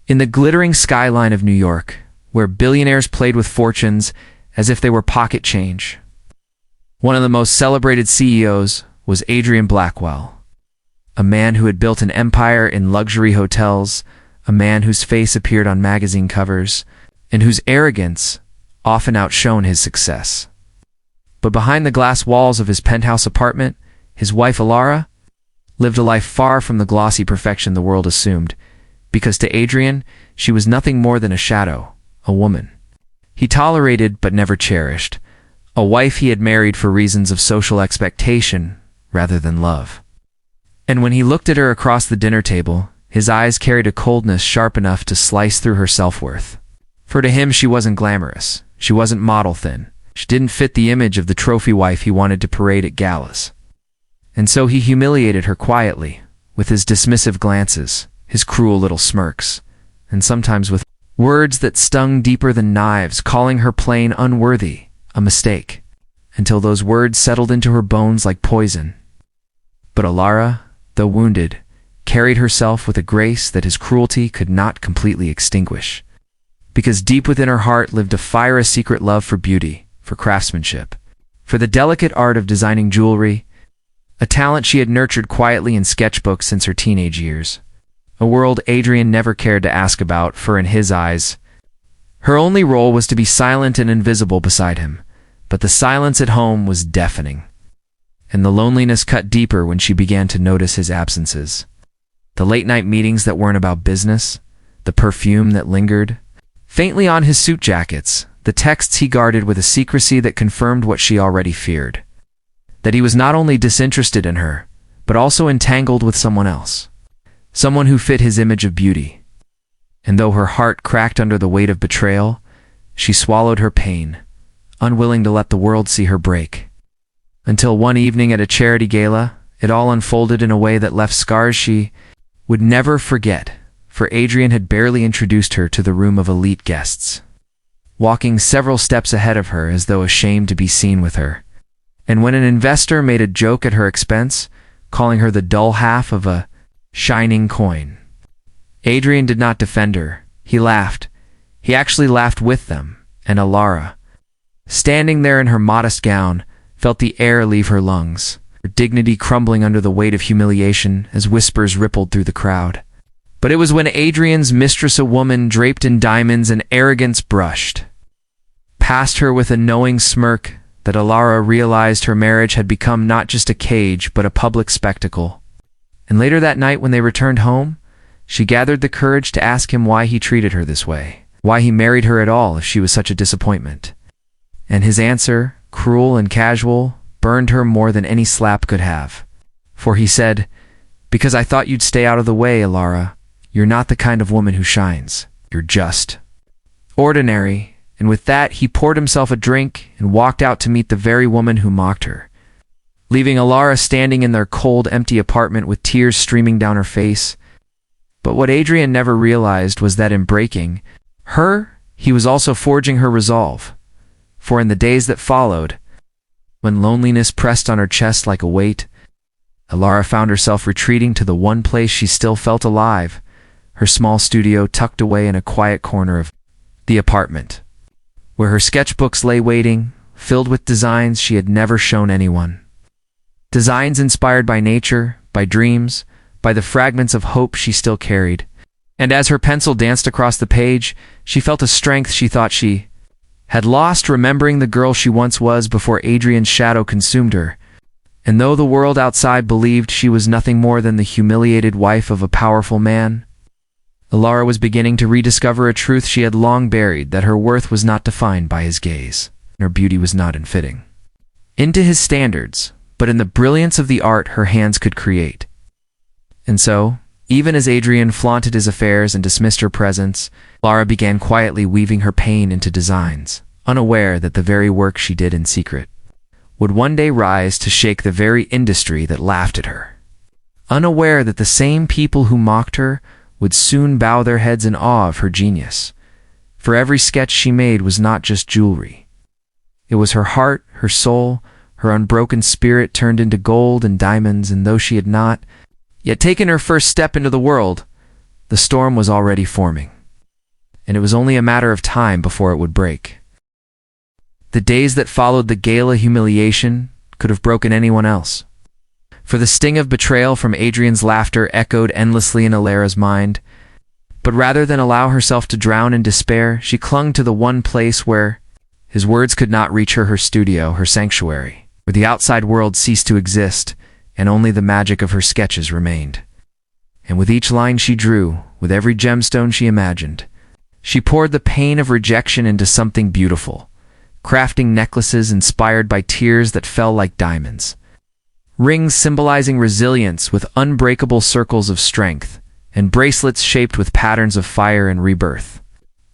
In the glittering skyline of New York, where billionaires played with fortunes as if they were pocket change, one of the most celebrated CEOs was Adrian Blackwell, a man who had built an empire in luxury hotels, a man whose face appeared on magazine covers, and whose arrogance often outshone his success. But behind the glass walls of his penthouse apartment, his wife Alara lived a life far from the glossy perfection the world assumed, because to Adrian, she was nothing more than a shadow, a woman he tolerated but never cherished, a wife he had married for reasons of social expectation rather than love. And when he looked at her across the dinner table, his eyes carried a coldness sharp enough to slice through her self-worth. For to him she wasn't glamorous, she wasn't model-thin, she didn't fit the image of the trophy wife he wanted to parade at galas. And so he humiliated her quietly, with his dismissive glances, his cruel little smirks, and sometimes with words that stung deeper than knives, calling her plain unworthy, a mistake, until those words settled into her bones like poison. But Alara, though wounded, carried herself with a grace that his cruelty could not completely extinguish, because deep within her heart lived a secret love for beauty, for craftsmanship, for the delicate art of designing jewelry, a talent she had nurtured quietly in sketchbooks since her teenage years, a world Adrian never cared to ask about, for in his eyes, her only role was to be silent and invisible beside him. But the silence at home was deafening, and the loneliness cut deeper when she began to notice his absences. The late-night meetings that weren't about business, the perfume that lingered faintly on his suit jackets, the texts he guarded with a secrecy that confirmed what she already feared, that he was not only disinterested in her, but also entangled with someone else, someone who fit his image of beauty. And though her heart cracked under the weight of betrayal, she swallowed her pain, unwilling to let the world see her break. Until one evening at a charity gala, it all unfolded in a way that left scars she would never forget, for Adrian had barely introduced her to the room of elite guests, walking several steps ahead of her as though ashamed to be seen with her. And when an investor made a joke at her expense, calling her the dull half of a shining coin, Adrian did not defend her. He laughed. He actually laughed with them, and Alara, standing there in her modest gown, felt the air leave her lungs, her dignity crumbling under the weight of humiliation as whispers rippled through the crowd. But it was when Adrian's mistress, a woman draped in diamonds and arrogance, brushed past her with a knowing smirk, that Alara realized her marriage had become not just a cage but a public spectacle. And later that night when they returned home, she gathered the courage to ask him why he treated her this way, why he married her at all if she was such a disappointment. And his answer, cruel and casual, burned her more than any slap could have. For he said, "Because I thought you'd stay out of the way, Alara. You're not the kind of woman who shines. You're just ordinary." And with that, he poured himself a drink and walked out to meet the very woman who mocked her, leaving Alara standing in their cold, empty apartment with tears streaming down her face. But what Adrian never realized was that in breaking her, he was also forging her resolve. For in the days that followed, when loneliness pressed on her chest like a weight, Alara found herself retreating to the one place she still felt alive, her small studio tucked away in a quiet corner of the apartment, where her sketchbooks lay waiting, filled with designs she had never shown anyone. Designs inspired by nature, by dreams, by the fragments of hope she still carried. And as her pencil danced across the page, she felt a strength she thought she had lost, remembering the girl she once was before Adrian's shadow consumed her. And though the world outside believed she was nothing more than the humiliated wife of a powerful man, Alara was beginning to rediscover a truth she had long buried, that her worth was not defined by his gaze, and her beauty was not in fitting into his standards, but in the brilliance of the art her hands could create. And so, even as Adrian flaunted his affairs and dismissed her presence, Alara began quietly weaving her pain into designs, unaware that the very work she did in secret would one day rise to shake the very industry that laughed at her, unaware that the same people who mocked her would soon bow their heads in awe of her genius. For every sketch she made was not just jewelry. It was her heart, her soul, her unbroken spirit turned into gold and diamonds, and though she had not yet taken her first step into the world, the storm was already forming. and it was only a matter of time before it would break. The days that followed the gala humiliation could have broken anyone else. For the sting of betrayal from Adrian's laughter echoed endlessly in Ilara's mind. But rather than allow herself to drown in despair, she clung to the one place where his words could not reach her studio, her sanctuary, where the outside world ceased to exist, and only the magic of her sketches remained. And with each line she drew, with every gemstone she imagined, she poured the pain of rejection into something beautiful, crafting necklaces inspired by tears that fell like diamonds, rings symbolizing resilience with unbreakable circles of strength, and bracelets shaped with patterns of fire and rebirth.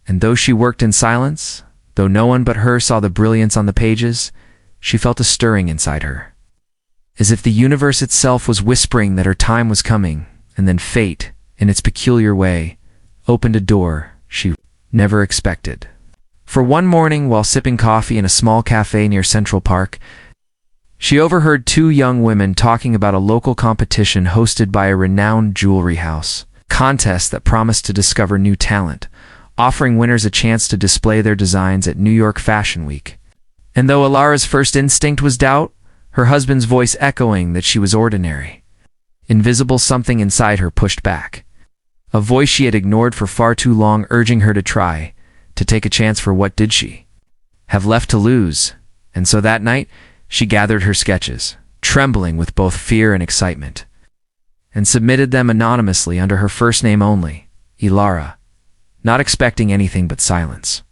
And though she worked in silence, though no one but her saw the brilliance on the pages, she felt a stirring inside her, as if the universe itself was whispering that her time was coming, and then fate, in its peculiar way, opened a door she never expected. For one morning, while sipping coffee in a small cafe near Central Park, she overheard two young women talking about a local competition hosted by a renowned jewelry house, contest that promised to discover new talent, offering winners a chance to display their designs at New York Fashion Week. And though Ilara's first instinct was doubt, her husband's voice echoing that she was ordinary, invisible something inside her pushed back. A voice she had ignored for far too long, urging her to try, to take a chance, for what did she have left to lose? And so that night, she gathered her sketches, trembling with both fear and excitement, and submitted them anonymously under her first name only, Ilara, not expecting anything but silence.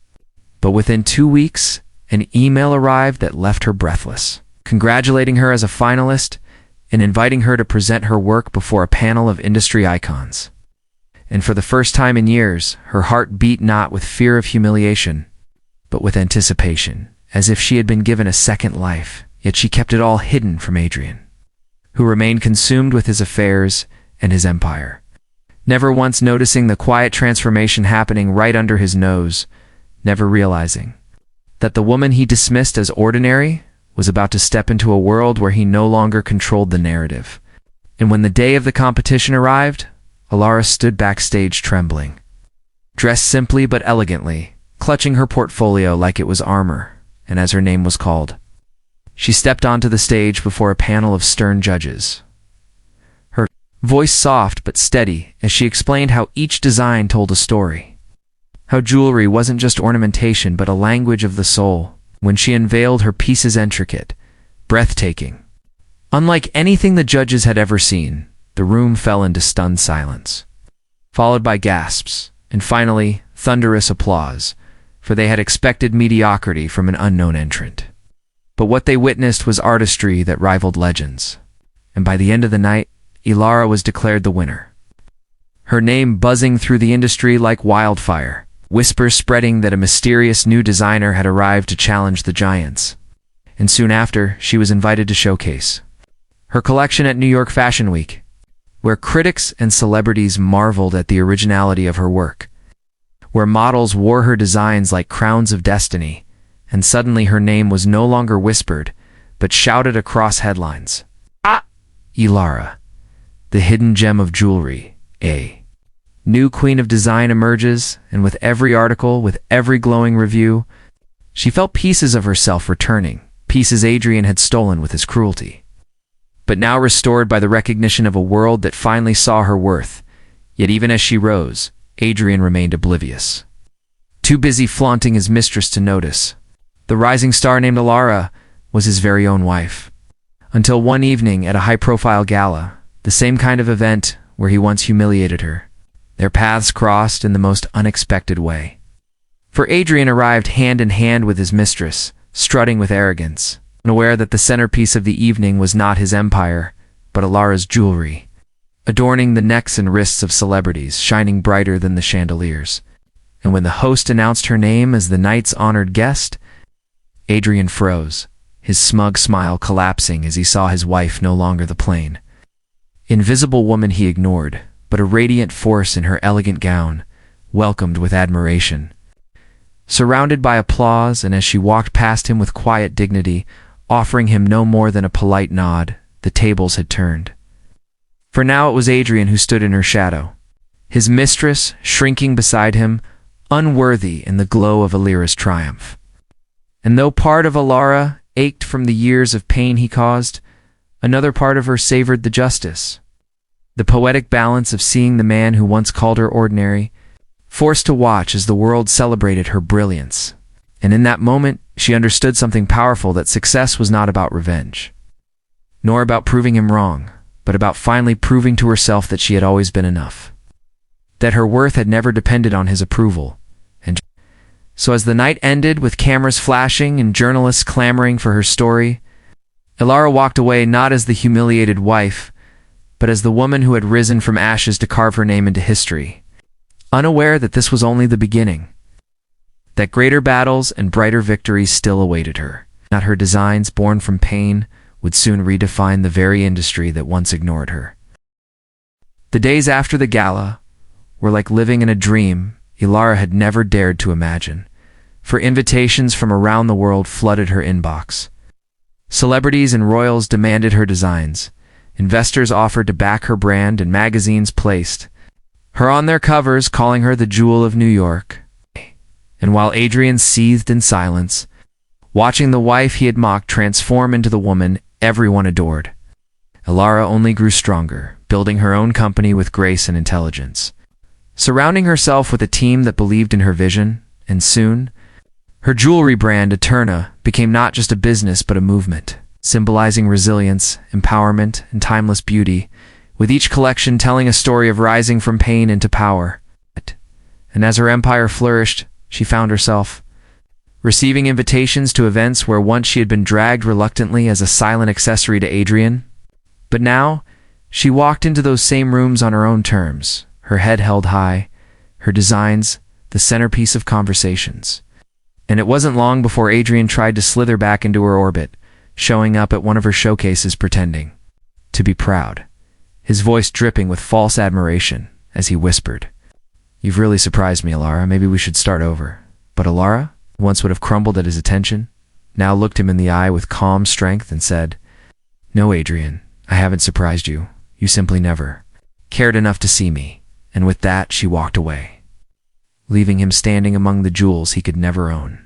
But within 2 weeks, an email arrived that left her breathless, congratulating her as a finalist and inviting her to present her work before a panel of industry icons. And for the first time in years, her heart beat not with fear of humiliation, but with anticipation, as if she had been given a second life. Yet she kept it all hidden from Adrian, who remained consumed with his affairs and his empire, never once noticing the quiet transformation happening right under his nose, never realizing that the woman he dismissed as ordinary was about to step into a world where he no longer controlled the narrative. And when the day of the competition arrived, Ilara stood backstage trembling, dressed simply but elegantly, clutching her portfolio like it was armor, and as her name was called, she stepped onto the stage before a panel of stern judges, her voice soft but steady as she explained how each design told a story, how jewelry wasn't just ornamentation but a language of the soul. When she unveiled her pieces, intricate, breathtaking, unlike anything the judges had ever seen, the room fell into stunned silence, followed by gasps, and finally thunderous applause, for they had expected mediocrity from an unknown entrant. But what they witnessed was artistry that rivaled legends, and by the end of the night, Ilara was declared the winner, her name buzzing through the industry like wildfire, whispers spreading that a mysterious new designer had arrived to challenge the giants. And soon after, she was invited to showcase her collection at New York Fashion Week, where critics and celebrities marveled at the originality of her work, where models wore her designs like crowns of destiny, and suddenly her name was no longer whispered, but shouted across headlines. Ah! Ilara, the hidden gem of jewelry, a new queen of design emerges, and with every article, with every glowing review, she felt pieces of herself returning, pieces Adrian had stolen with his cruelty, but now restored by the recognition of a world that finally saw her worth. Yet even as she rose, Adrian remained oblivious, too busy flaunting his mistress to notice. The rising star named Ilara was his very own wife, until one evening at a high-profile gala, the same kind of event where he once humiliated her, their paths crossed in the most unexpected way. For Adrian arrived hand in hand with his mistress, strutting with arrogance, unaware that the centerpiece of the evening was not his empire, but Ilara's jewelry, adorning the necks and wrists of celebrities, shining brighter than the chandeliers. And when the host announced her name as the night's honored guest, Adrian froze, his smug smile collapsing as he saw his wife no longer the plain, invisible woman he ignored, but a radiant force in her elegant gown, welcomed with admiration. Surrounded by applause, and as she walked past him with quiet dignity, offering him no more than a polite nod, the tables had turned. For now it was Adrian who stood in her shadow, his mistress shrinking beside him, unworthy in the glow of Alira's triumph. And though part of Alara ached from the years of pain he caused, another part of her savored the justice. The poetic balance of seeing the man who once called her ordinary, forced to watch as the world celebrated her brilliance. And in that moment, she understood something powerful, that success was not about revenge, nor about proving him wrong, but about finally proving to herself that she had always been enough, that her worth had never depended on his approval. And so as the night ended with cameras flashing and journalists clamoring for her story, Alara walked away not as the humiliated wife, but as the woman who had risen from ashes to carve her name into history, unaware that this was only the beginning, that greater battles and brighter victories still awaited her. Not her designs, born from pain, would soon redefine the very industry that once ignored her. The days after the gala were like living in a dream Alara had never dared to imagine, for invitations from around the world flooded her inbox. Celebrities and royals demanded her designs, investors offered to back her brand, and magazines placed her on their covers, calling her the jewel of New York. And while Adrian seethed in silence, watching the wife he had mocked transform into the woman everyone adored, Alara only grew stronger, building her own company with grace and intelligence, surrounding herself with a team that believed in her vision, and soon, her jewelry brand, Eterna, became not just a business but a movement, symbolizing resilience, empowerment, and timeless beauty, with each collection telling a story of rising from pain into power. And as her empire flourished, she found herself receiving invitations to events where once she had been dragged reluctantly as a silent accessory to Adrian. But now, she walked into those same rooms on her own terms, her head held high, her designs the centerpiece of conversations. And it wasn't long before Adrian tried to slither back into her orbit, showing up at one of her showcases pretending to be proud, his voice dripping with false admiration as he whispered, "You've really surprised me, Alara. Maybe we should start over." But Alara, who once would have crumbled at his attention, now looked him in the eye with calm strength and said, "No, Adrian, I haven't surprised you. You simply never cared enough to see me." And with that, she walked away, leaving him standing among the jewels he could never own.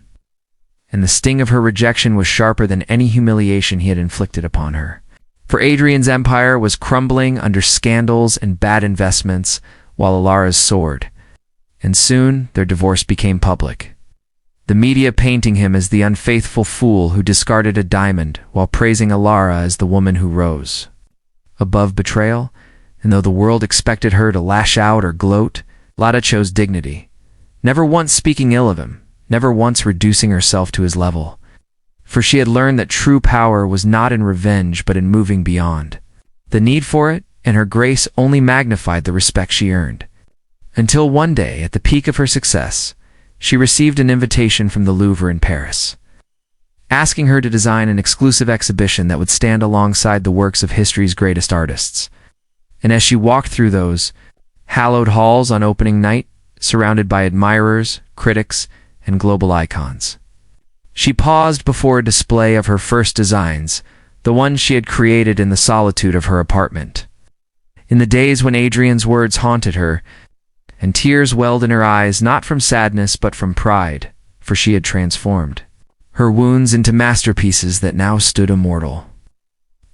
And the sting of her rejection was sharper than any humiliation he had inflicted upon her. For Adrian's empire was crumbling under scandals and bad investments, while Alara's soared. And soon their divorce became public, the media painting him as the unfaithful fool who discarded a diamond, while praising Alara as the woman who rose above betrayal. And though the world expected her to lash out or gloat, Lada chose dignity, never once speaking ill of him, never once reducing herself to his level. For she had learned that true power was not in revenge but in moving beyond the need for it, and her grace only magnified the respect she earned. Until one day, at the peak of her success, she received an invitation from the Louvre in Paris, asking her to design an exclusive exhibition that would stand alongside the works of history's greatest artists. And as she walked through those hallowed halls on opening night, surrounded by admirers, critics, and global icons, she paused before a display of her first designs, the ones she had created in the solitude of her apartment. In the days when Adrian's words haunted her, and tears welled in her eyes, not from sadness but from pride, for she had transformed her wounds into masterpieces that now stood immortal.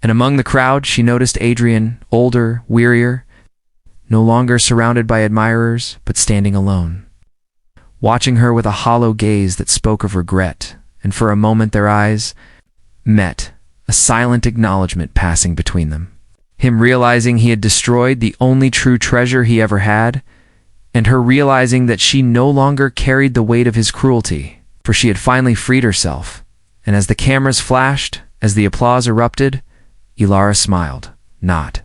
And among the crowd she noticed Adrian, older, wearier, no longer surrounded by admirers, but standing alone, watching her with a hollow gaze that spoke of regret, and for a moment their eyes met, a silent acknowledgement passing between them. Him realizing he had destroyed the only true treasure he ever had, and her realizing that she no longer carried the weight of his cruelty, for she had finally freed herself. And as the cameras flashed, as the applause erupted, Alara smiled, not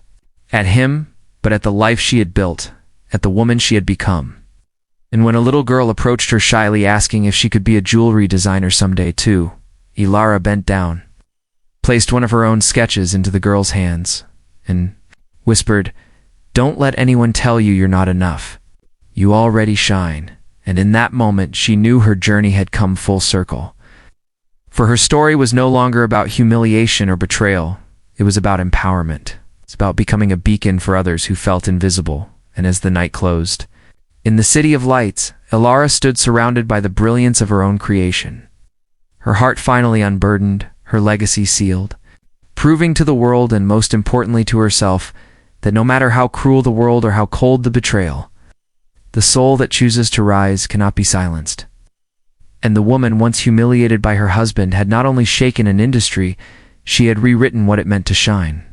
at him, but at the life she had built, at the woman she had become. And when a little girl approached her shyly asking if she could be a jewelry designer someday too, Alara bent down, placed one of her own sketches into the girl's hands, and whispered, "Don't let anyone tell you you're not enough. You already shine." And in that moment she knew her journey had come full circle. For her story was no longer about humiliation or betrayal. It was about empowerment. It's about becoming a beacon for others who felt invisible. And as the night closed, in the city of lights, Ilara stood surrounded by the brilliance of her own creation. Her heart finally unburdened, her legacy sealed, proving to the world and most importantly to herself that no matter how cruel the world or how cold the betrayal, the soul that chooses to rise cannot be silenced. And the woman once humiliated by her husband had not only shaken an industry, she had rewritten what it meant to shine.